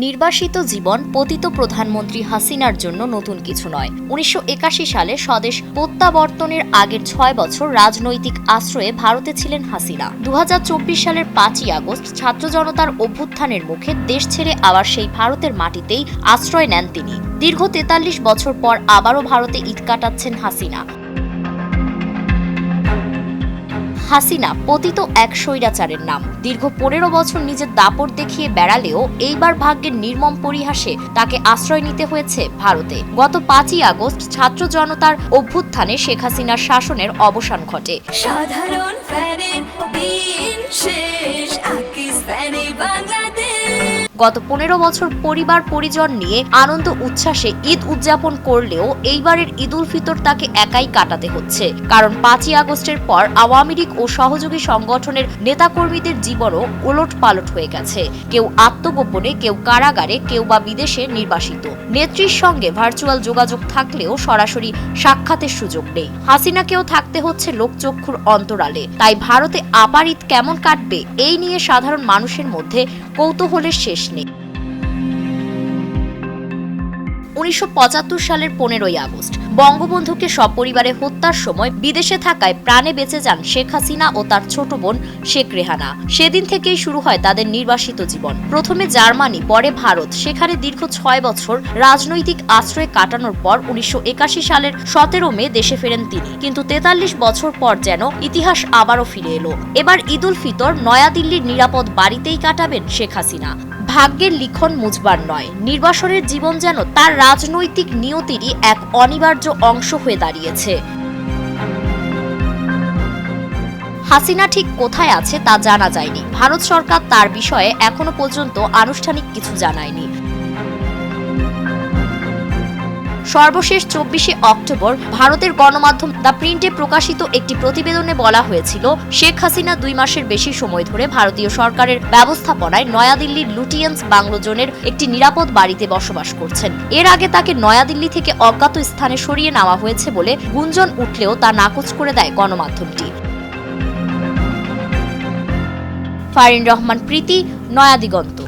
নির্বাসিত জীবন পতিত প্রধানমন্ত্রী হাসিনার জন্য নতুন কিছু নয়। ১৯৮১ সালে স্বদেশ প্রত্যাবর্তনের আগের ৬ বছর রাজনৈতিক আশ্রয়ে ভারতে ছিলেন হাসিনা। ২০২৪ সালের ৫ই আগস্ট ছাত্র জনতার অভ্যুত্থানের মুখে দেশ ছেড়ে আবার সেই ভারতের মাটিতেই আশ্রয় নেন তিনি। দীর্ঘ ৪৩ বছর পর আবারও ভারতে ঈদ কাটাচ্ছেন হাসিনা। হাসিনা পতিত এক স্বৈরাচারের নাম। দীর্ঘ ১৫ বছর নিজের দাপট দেখিয়ে বেড়ালেও এইবার ভাগ্যের নির্মম পরিহাসে তাকে আশ্রয় নিতে হয়েছে ভারতে। গত ৫ই আগস্ট ছাত্র জনতার অভ্যুত্থানে শেখ হাসিনার শাসনের অবসান ঘটে। সাধারণ ফ্যানের দিন শেষ, আকিস ফ্যানে বাংলাদেশ। গত ১৫ বছর পরিবার পরিজন নিয়ে আনন্দ উচ্ছ্বাসে ঈদ উদযাপন করলেও এইবারের ঈদ উল ফিতর তাকে একাই কাটাতে হচ্ছে। কারণ ৫ই আগস্টের পর আওয়ামী লীগ ও সহযোগী সংগঠনের নেতাকর্মীদের জীবনও ওলট পালট হয়ে গেছে। কেউ আত্মগোপনে, কেউ কারাগারে, কেউ বা বিদেশে নির্বাসিত। নেত্রীর সঙ্গে ভার্চুয়াল যোগাযোগ থাকলেও সরাসরি সাক্ষাতের সুযোগ নেই। হাসিনাকেও থাকতে হচ্ছে লোকচক্ষুর অন্তরালে। তাই ভারতে আবার ঈদ কেমন কাটবে এই নিয়ে সাধারণ মানুষের মধ্যে কৌতূহলের শেষ নেই। ১৯৭৫ সালের ১৫ই আগস্ট বঙ্গবন্ধুকে সপরিবারে হত্যার সময় বিদেশে থাকায় প্রাণে বেঁচে যান শেখ হাসিনা ও তার ছোট বোন শেখ রেহানা। সেদিন থেকেই শুরু হয় তাদের নির্বাসিত জীবন। প্রথমে জার্মানি, পরে ভারত। সেখানে দীর্ঘ ৬ বছর রাজনৈতিক আশ্রয় কাটানোর পর ১৯৮১ সালের ১৭ মে দেশে ফেরেন তিনি। কিন্তু ৪৩ বছর পর যেন ইতিহাস আবারও ফিরে এলো। এবার ঈদ উল ফিতর নয়াদিল্লির নিরাপদ বাড়িতেই কাটাবেন শেখ হাসিনা। ভাগ্যের লিখন মুছবার নয়, নির্বাসনের জীবন যেন তার রাজনৈতিক নিয়তিরই এক অনিবার্য অংশ হয়ে দাঁড়িয়েছে। হাসিনা ঠিক কোথায় আছে তা জানা যায়নি। ভারত সরকার তার বিষয়ে এখনো পর্যন্ত আনুষ্ঠানিক কিছু জানায়নি। সর্বশেষ ২৪শে অক্টোবর ভারতের গণমাধ্যম দ্য প্রিন্টে প্রকাশিত একটি প্রতিবেদনে বলা হয়েছিল, শেখ হাসিনা ২ মাসের বেশি সময় ধরে ভারতীয় সরকারের ব্যবস্থাপনায় নয়াদিল্লির লুটিয়েন্স বাংলো জোনের একটি নিরাপদ বাড়িতে বসবাস করছেন। এর আগে তাকে নয়াদিল্লি থেকে অজ্ঞাত স্থানে সরিয়ে নেওয়া হয়েছে বলে গুঞ্জন উঠলেও তা নাকচ করে দেয় গণমাধ্যমটি। ফারিন রহমান প্রীতি, নয়াদিগন্ত।